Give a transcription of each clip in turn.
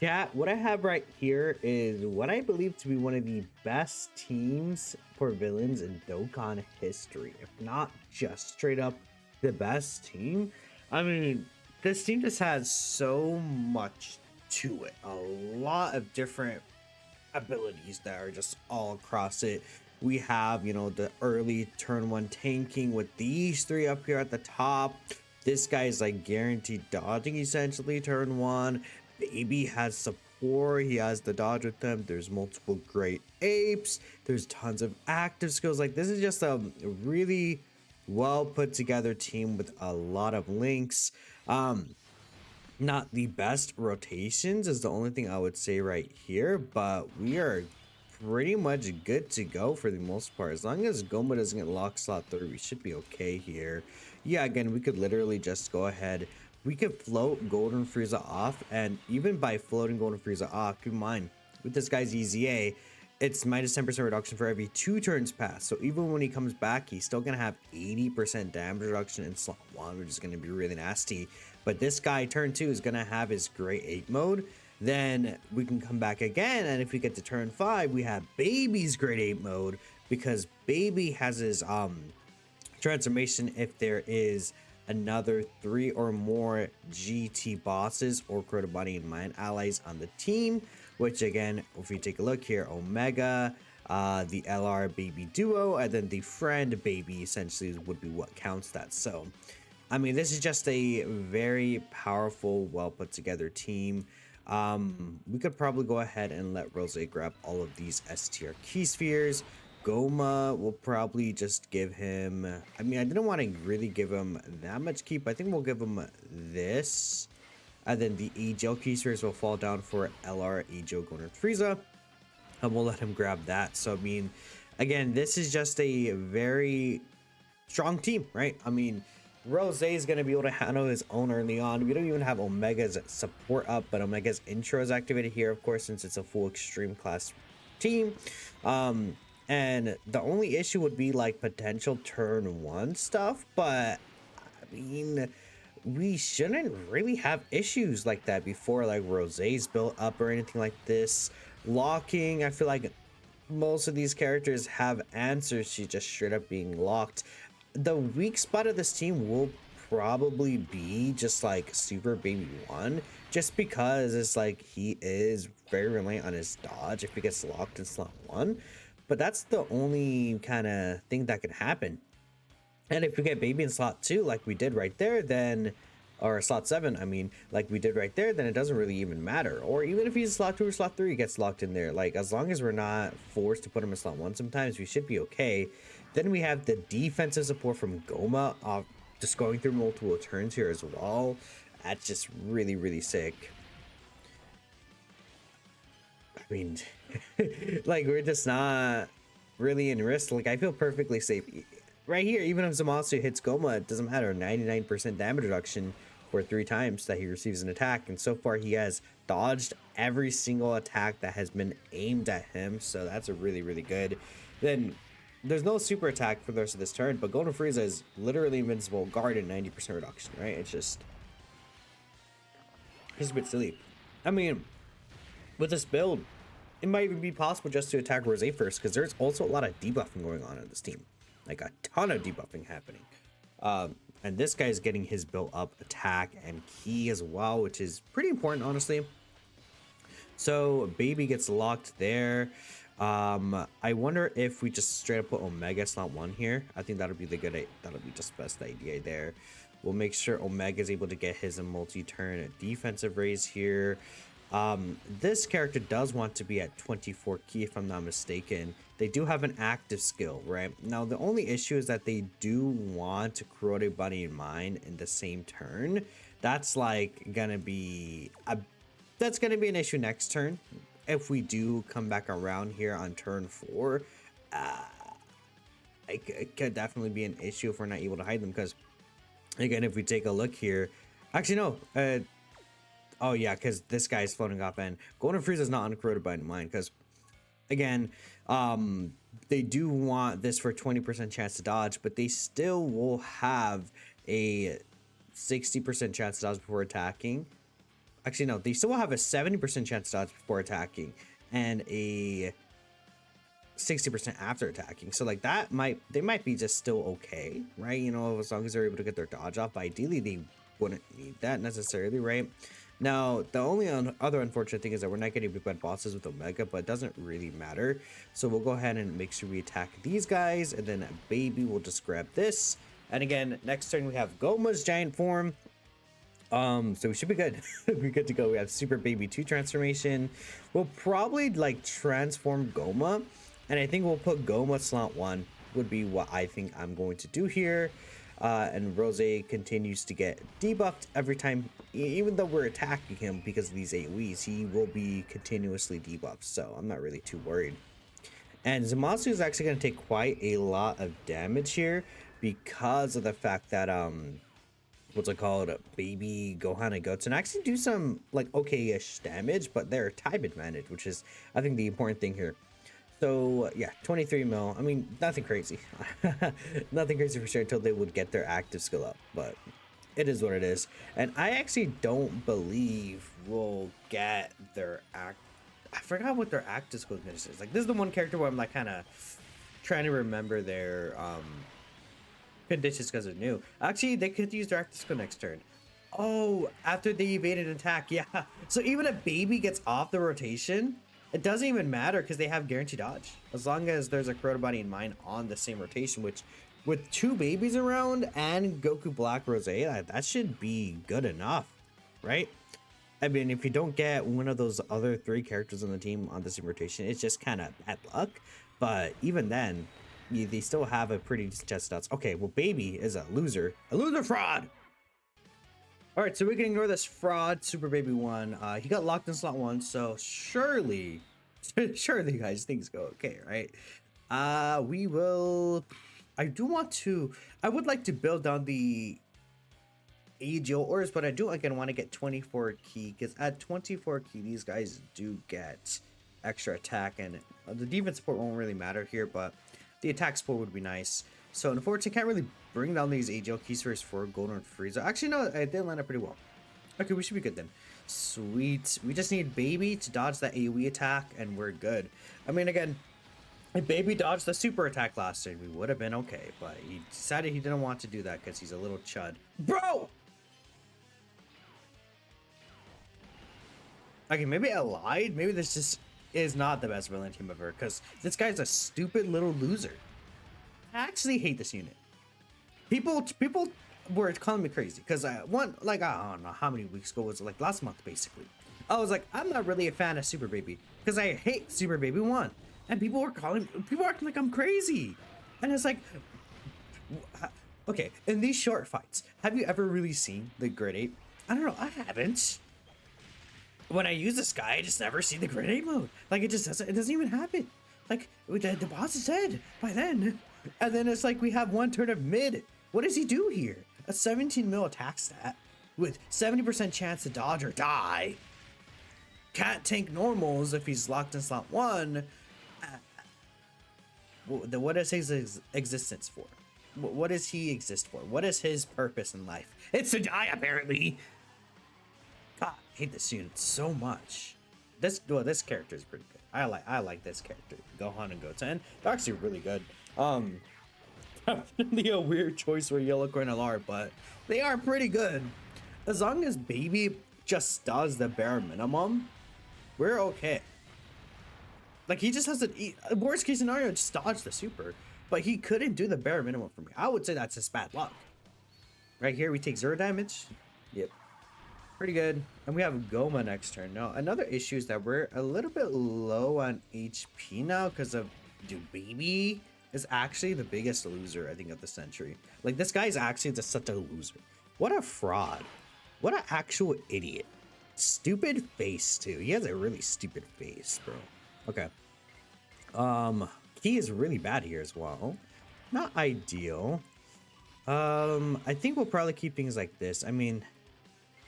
Yeah, what I have right here is what I believe to be one of the best teams for villains in Dokkan history, if not just straight up the best team. I mean, this team just has so much to it, a lot of different abilities that are just all across it. We have, the early turn one tanking with these three up here at the top. This guy is like guaranteed dodging essentially turn one. Baby has support. He has the dodge with them. There's multiple great apes. There's tons of active skills. Like this is just a really well put together team with a lot of links. Not the best rotations is the only thing I would say right here, but we are pretty much good to go for the most part. As long as Goma doesn't get locked slot 3, we should be okay here. Yeah, again, we could literally just go ahead. We could float Golden Frieza off, and even by floating Golden Frieza off, keep in mind, with this guy's EZA, it's minus 10% reduction for every 2 turns passed. So even when he comes back, he's still going to have 80% damage reduction in slot 1, which is going to be really nasty. But this guy, turn 2, is going to have his great 8 mode. Then we can come back again, and if we get to turn 5, we have Baby's great 8 mode, because Baby has his transformation if there is another 3 or more GT bosses or Crota Body and Mind allies on the team, which again, if we take a look here, Omega, the LR Baby duo, and then the friend Baby essentially would be what counts that. So, I mean, this is just a very powerful, well put together team. We could probably go ahead and let Rose grab all of these STR key spheres. Goma will probably just give him, I mean, I didn't want to really give him that much keep. I think we'll give him this. And then the Agile key spheres will fall down for LR, Agile, Golden Frieza. And we'll let him grab that. So, I mean, again, this is just a very strong team, right? I mean, Rose is going to be able to handle his own early on. We don't even have Omega's support up, but Omega's intro is activated here, of course, since it's a full extreme class team. And the only issue would be like potential turn 1 stuff, but I mean, we shouldn't really have issues like that before like Rosé's built up or anything like this. Locking, I feel like most of these characters have answers to just straight up being locked. The weak spot of this team will probably be just like Super Baby 1, just because it's like he is very reliant on his dodge if he gets locked in slot 1. But that's the only kind of thing that could happen. And if we get Baby in slot 2, like we did right there, then, or slot 7, I mean, like we did right there, then it doesn't really even matter. Or even if he's slot 2 or slot 3, he gets locked in there. Like, as long as we're not forced to put him in slot 1 sometimes, we should be okay. Then we have the defensive support from Goma, just going through multiple turns here as well. That's just really, really sick. I mean, like, we're just not really in risk. Like, I feel perfectly safe right here. Even if Zamasu hits Goma, it doesn't matter. 99% damage reduction for 3 times that he receives an attack, and so far he has dodged every single attack that has been aimed at him, so that's a really, really good. Then there's no super attack for the rest of this turn, but Golden Frieza is literally invincible, guarded 90% reduction, right? It's just a bit silly. I mean, with this build, it might even be possible just to attack Rose first, because there's also a lot of debuffing going on in this team. Like a ton of debuffing happening. And this guy's getting his built up attack and key as well, which is pretty important, honestly. So Baby gets locked there. I wonder if we just straight up put Omega slot 1 here. I think that'll be that'll be just the best idea there. We'll make sure Omega is able to get his multi-turn defensive raise here. This character does want to be at 24 key, if I'm not mistaken. They do have an active skill, right? Now, the only issue is that they do want Crota Body and Mind in the same turn. That's like gonna be that's gonna be an issue next turn. If we do come back around here on turn 4, it could definitely be an issue if we're not able to hide them, because again, if we take a look here, actually no, oh yeah, because this guy's floating off, and Golden Frieza is not uncredited by mine, because again, they do want this for 20% chance to dodge, but they still will have a 60% chance to dodge before attacking. Actually, no, they still have a 70% chance to dodge before attacking and a 60% after attacking. So like they might be just still okay, right? You know, as long as they're able to get their dodge off. But ideally, they wouldn't need that necessarily, right? Now, the only other unfortunate thing is that we're not getting big bad bosses with Omega, but it doesn't really matter. So we'll go ahead and make sure we attack these guys, and then Baby will just grab this. And again, next turn we have Goma's giant form. So we should be good. We're good to go. We have Super Baby 2 transformation. We'll probably like transform Goma, and I think we'll put Goma slot 1 would be what I think I'm going to do here. And Rose continues to get debuffed every time, even though we're attacking him because of these AoEs, he will be continuously debuffed, so I'm not really too worried. And Zamasu is actually going to take quite a lot of damage here because of the fact that what's it called, Baby, Gohan, and Goten actually do some like okay-ish damage, but they're type advantage, which is I think the important thing here. So yeah, 23 mil. I mean, nothing crazy. Nothing crazy for sure until they would get their active skill up, but it is what it is. And I actually don't believe we'll get their I forgot what their active skill is. Like this is the one character where I'm like kind of trying to remember their conditions because they're new. Actually, they could use their active skill next turn. Oh, after they evade an attack, yeah. So even if Baby gets off the rotation, it doesn't even matter because they have guaranteed dodge. As long as there's a Kuroda Body in mind on the same rotation, which with 2 babies around and Goku Black Rose, that should be good enough, right? I mean, if you don't get one of those other 3 characters on the team on the same rotation, it's just kind of bad luck. But even then, they still have a pretty decent chest stats. Okay, well, Baby is a loser fraud. All right, so we can ignore this fraud Super Baby 1. He got locked in slot 1, so surely guys, things go okay, right? We will. I would like to build on the AGL orders, but I do again want to get 24 key because at 24 key, these guys do get extra attack, and the defense support won't really matter here, but the attack support would be nice. So unfortunately, can't really bring down these AGL keys for Golden Frieza. Actually, no, it did line up pretty well. Okay, we should be good then. Sweet. We just need Baby to dodge that AoE attack, and we're good. I mean, again, if Baby dodged the super attack last turn, we would have been okay, but he decided he didn't want to do that because he's a little chud. Bro! Okay, maybe I lied. Maybe this just is not the best villain team ever, because this guy's a stupid little loser. I actually hate this unit. People were calling me crazy because I don't know how many weeks ago, was it like last month basically. I was like, I'm not really a fan of Super Baby because I hate Super Baby 1, and people acting like I'm crazy, and it's like, okay, in these short fights, have you ever really seen the Grid 8? I don't know, I haven't. When I use this guy, I just never see the Grid 8 mode. Like it doesn't even happen. Like the boss is dead by then. And then it's like we have 1 turn of mid. What does he do here? A 17 mil attack stat with 70% chance to dodge or die. Can't tank normals if he's locked in slot 1. What is his existence for? What does he exist for? What is his purpose in life? It's to die, apparently. God, I hate this unit so much. This character is pretty good. I like this character. Gohan and Goten. They're actually really good. Definitely a weird choice for Yellow Corn LR, but they are pretty good. As long as Baby just does the bare minimum, we're okay. Like he just has to eat. Worst case scenario, just dodge the super, but he couldn't do the bare minimum for me. I would say that's just bad luck. Right here, we take 0 damage. Yep. Pretty good. And we have Goma next turn. Now, another issue is that we're a little bit low on HP now because of Baby is actually the biggest loser, I think, of the century. Like, this guy is actually just such a loser. What a fraud. What an actual idiot. Stupid face, too. He has a really stupid face, bro. Okay. Key is really bad here as well. Not ideal. I think we'll probably keep things like this. I mean,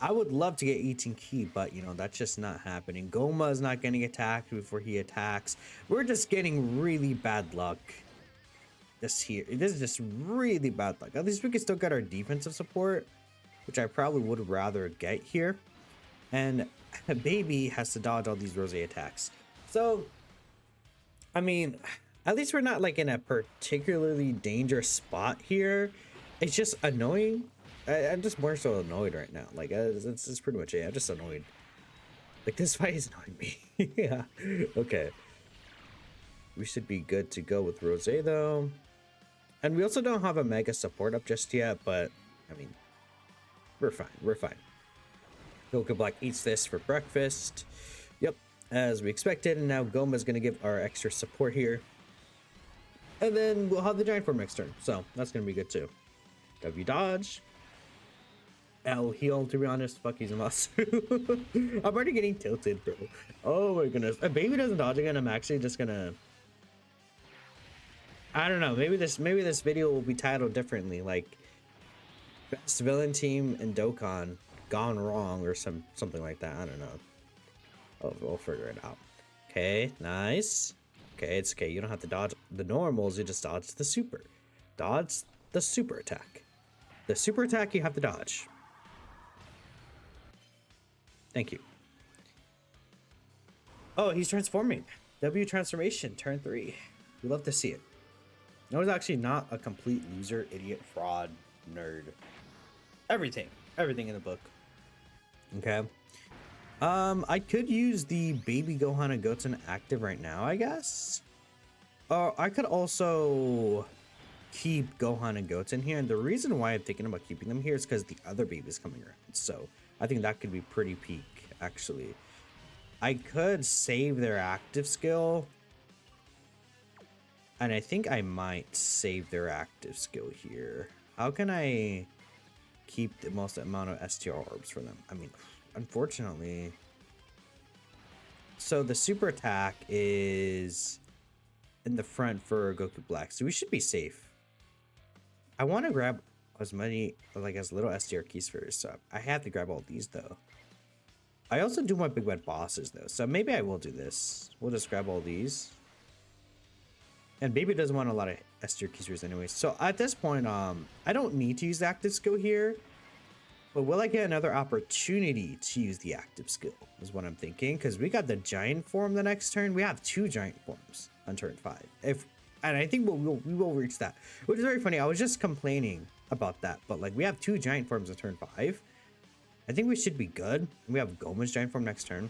I would love to get 18 key, but you know, that's just not happening. Goma is not getting attacked before he attacks. We're just getting really bad luck. This is just really bad luck. At least we can still get our defensive support, which I probably would rather get here. and Baby has to dodge all these Rose attacks. So, I mean, at least we're not like in a particularly dangerous spot here. It's just annoying. I'm just more so annoyed right now. Like, it's pretty much it. I'm just annoyed. Like, this fight is annoying me. Yeah. Okay. We should be good to go with Rose, though. And we also don't have a mega support up just yet, but, I mean, we're fine. We're fine. Goku Black eats this for breakfast. Yep, as we expected. And now Goma's going to give our extra support here. And then we'll have the Giant Form next turn. So, that's going to be good, too. W dodge. L heal, to be honest. Fuck, he's a Masu. I'm already getting tilted, bro. Oh my goodness. If Baby doesn't dodge again, I'm actually just gonna... I don't know. Maybe this video will be titled differently, like best villain team in Dokkan gone wrong or something like that. I don't know. Oh, we'll figure it out. Okay, nice. Okay, it's okay. You don't have to dodge the normals. You just dodge the super. Dodge the super attack. The super attack you have to dodge. Thank you. Oh, he's transforming. W transformation, turn 3. We love to see it. I was actually not a complete loser, idiot, fraud, nerd. Everything in the book. Okay. I could use the Baby Gohan and Goten active right now, I guess. I could also keep Gohan and Goten here, and the reason why I'm thinking about keeping them here is because the other baby's coming around. So I think that could be pretty peak, actually. I could save their active skill. And I think I might save their active skill here. How can I keep the most amount of STR orbs for them? I mean, unfortunately. So the super attack is in the front for Goku Black. So we should be safe. I want to grab as many, like as little STR keys first. So I have to grab all these though. I also do want Big Bad Bosses though. So maybe I will do this. We'll just grab all these. And Baby doesn't want a lot of STR keys anyway. So at this point, I don't need to use the active skill here. But will I get another opportunity to use the active skill? Is what I'm thinking. Because we got the giant form the next turn. We have 2 giant forms on turn 5. And I think we will reach that. Which is very funny. I was just complaining about that. But like we have 2 giant forms on turn 5. I think we should be good. We have Goma's giant form next turn.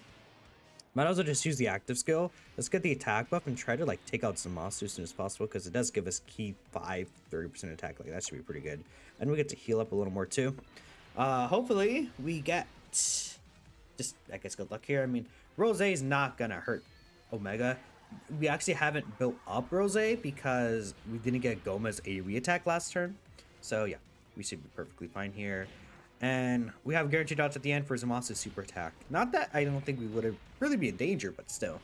Might also just use the active skill. Let's get the attack buff and try to like take out some monsters as soon as possible, because it does give us key 30% attack. Like that should be pretty good. And we get to heal up a little more too. Hopefully we get just, I guess, good luck here. I mean, Rose is not gonna hurt Omega. We actually haven't built up Rose because we didn't get Goma's AoE attack last turn. So yeah, we should be perfectly fine here. And we have guaranteed dodge at the end for Zamasu's super attack. Not that I don't think we would have really be in danger, but still.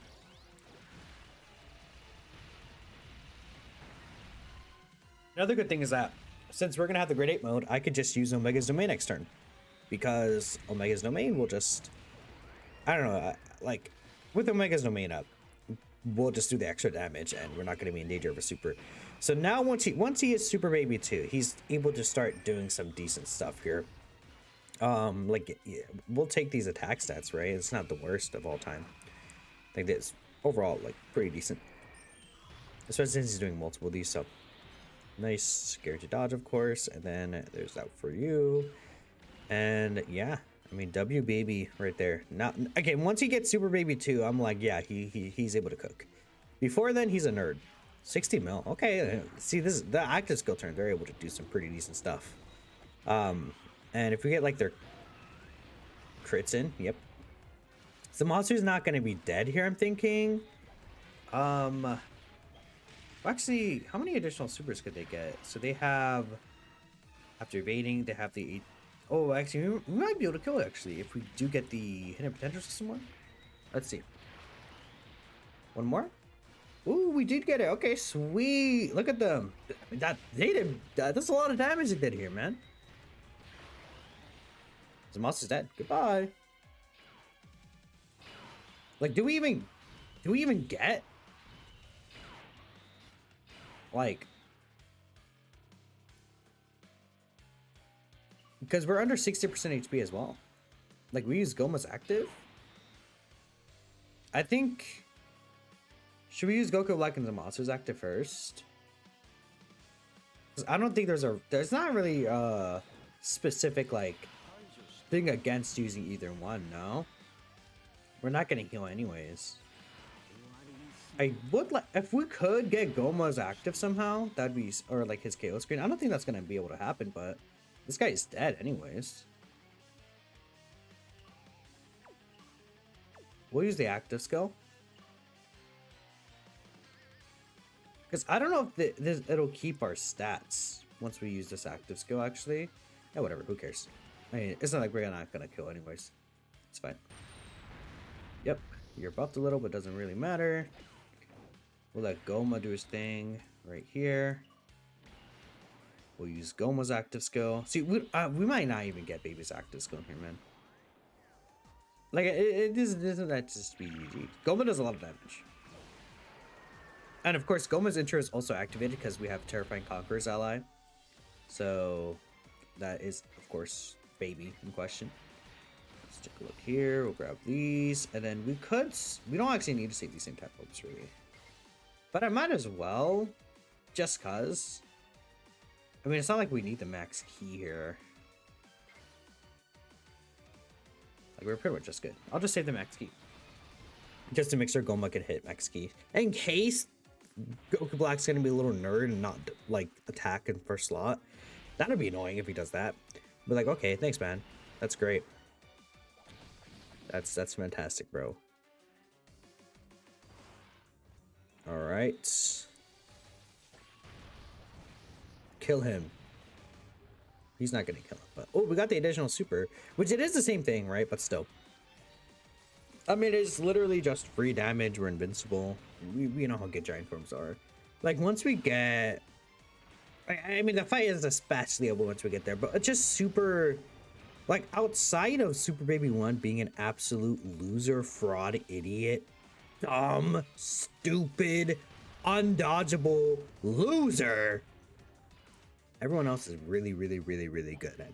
Another good thing is that since we're going to have the Grade 8 mode, I could just use Omega's Domain next turn. Because Omega's Domain will just... I don't know, like, with Omega's Domain up, we'll just do the extra damage and we're not going to be in danger of a super. So now once he is Super Baby 2, he's able to start doing some decent stuff here. Like, yeah, we'll take these attack stats, right? It's not the worst of all time. I think this overall, like, pretty decent. Especially since he's doing multiple of these, so nice. Scared to dodge, of course, and then there's that for you. And yeah, I mean, W Baby right there. Now, again, once he gets Super Baby 2, I'm like, yeah, he's able to cook. Before then, he's a nerd. 60 mil. Okay, see, this is the active skill turn. They're able to do some pretty decent stuff. And if we get like their crits in, yep. So Monster's not going to be dead here, I'm thinking. Actually, how many additional supers could they get? So they have, after evading, they have the 8. Oh, actually, we might be able to kill it, actually, if we do get the hidden potential system one. Let's see. One more? Ooh, we did get it. Okay, sweet. Look at them. That's a lot of damage they did here, man. The monster's dead. Goodbye. Like, do we even get like, because we're under 60% HP as well. Like, we use Goma's active? I think... Should we use Goku Black and Zamasu's active first? Because I don't think there's not really a specific, like, thing against using either one, no? We're not gonna heal anyways. I would like, if we could get Goma's active somehow, that'd be, or like his KO screen. I don't think that's gonna be able to happen, but this guy is dead anyways. We'll use the active skill. Because I don't know if it'll keep our stats once we use this active skill, actually. Yeah, whatever, who cares? I mean, it's not like we're not gonna kill anyways. It's fine. Yep, you're buffed a little, but doesn't really matter. We'll let Goma do his thing right here. We'll use Goma's active skill. See, we might not even get Baby's active skill here, man. Like, it isn't that just be easy. Goma does a lot of damage. And of course, Goma's intro is also activated because we have Terrifying Conqueror's ally. So, that is, of course, Baby in question. Let's take a look here. We'll grab these. And then we don't actually need to save these same type orbs, really. But I might as well, just cause. I mean, it's not like we need the max key here. Like, we're pretty much just good. I'll just save the max key. Just to make sure Goma can hit max key. In case Goku Black's gonna be a little nerd and not, like, attack in first slot. That'd be annoying if he does that. But like, okay, thanks, man. That's great. That's fantastic, bro. Alright. Kill him. He's not gonna kill him, but oh, we got the additional super, which it is the same thing, right? But still, I mean, it's literally just free damage. We're invincible. We know how good giant forms are. Like, once we get, I mean, the fight is especially able once we get there, but it's just super, like, outside of Super Baby 1 being an absolute loser, fraud, idiot, dumb, stupid, undodgeable loser, everyone else is really, really, really, really good at,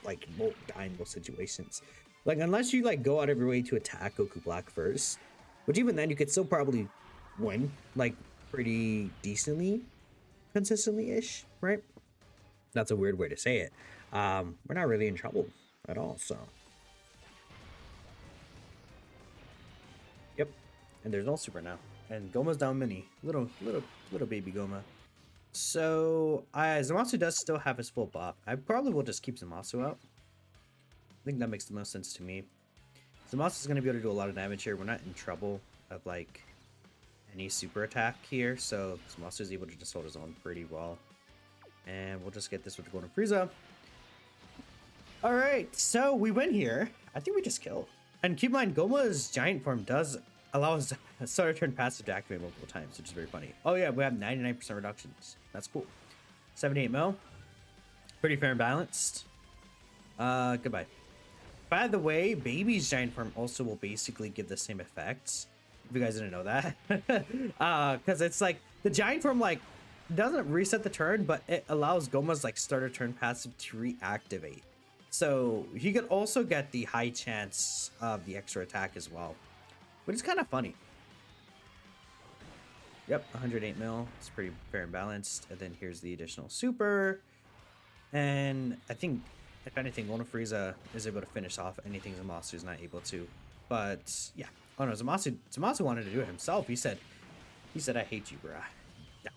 like, won't die in most situations. Like, unless you, like, go out of your way to attack Goku Black first, which even then you could still probably win, like, pretty decently, consistently-ish, right? That's a weird way to say it. We're not really in trouble at all, so. Yep, and there's no super now. And Goma's down mini. Little baby Goma. So, Zamasu does still have his full buff. I probably will just keep Zamasu out. I think that makes the most sense to me. Zamasu is going to be able to do a lot of damage here. We're not in trouble of, like, any super attack here. So, Zamasu is able to just hold his own pretty well. And we'll just get this with the Golden Frieza. Alright, so we win here. I think we just killed. And keep in mind, Goma's giant form does allow us a starter turn passive to activate multiple times, which is very funny. Oh yeah, we have 99% reductions. That's cool. 78 mil. Pretty fair and balanced. Goodbye. By the way, Baby's giant form also will basically give the same effects. If you guys didn't know that. Because it's like, the giant form, like, doesn't reset the turn, but it allows Goma's, like, starter turn passive to reactivate. So he could also get the high chance of the extra attack as well, which is kind of funny. Yep, 108 mil. It's pretty fair and balanced. And then here's the additional super. And I think, if anything, Golden Frieza is able to finish off anything Zamasu is not able to. But yeah. Oh no, Zamasu wanted to do it himself. He said, I hate you, bruh. Yeah.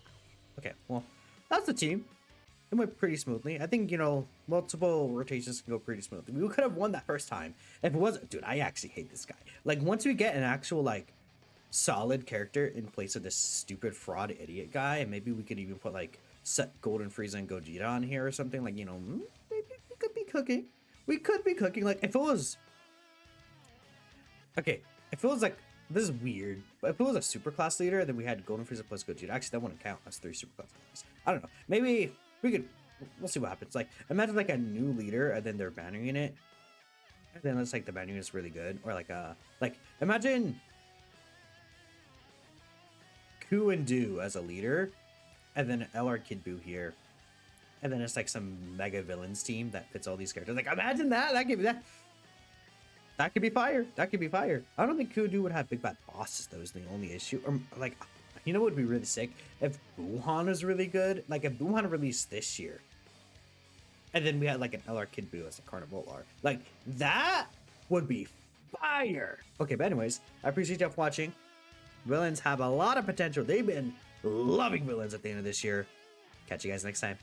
Okay, well, that's the team. It went pretty smoothly. I think, you know, multiple rotations can go pretty smoothly. We could have won that first time. If it wasn't, dude, I actually hate this guy. Like, once we get an actual, like, solid character in place of this stupid fraud idiot guy, and maybe we could even put, like, set Golden Frieza and Gogeta on here or something, like, you know, maybe we could be cooking. We could be cooking. Like, if it was, okay, if it was like, this is weird, but if it was a super class leader, then we had Golden Frieza plus Gogeta. Actually, that wouldn't count as 3 super class leaders. I don't know. Maybe we could, we'll see what happens. Like, imagine like a new leader and then they're banning it. And then it's like the banning is really good. Or like imagine Ku and Do as a leader, and then LR Kid Buu here. And then it's like some mega villains team that fits all these characters. Like, imagine that. That could be that. That could be fire. That could be fire. I don't think Kudu would have big bad bosses, though, is the only issue. Or like, you know what would be really sick? If Buhan was really good. Like if Buhan released this year. And then we had like an LR Kid Buu as a Carnival R. Like that would be fire. Okay, but anyways, I appreciate y'all for watching. Villains have a lot of potential. They've been loving villains at the end of this year. Catch you guys next time.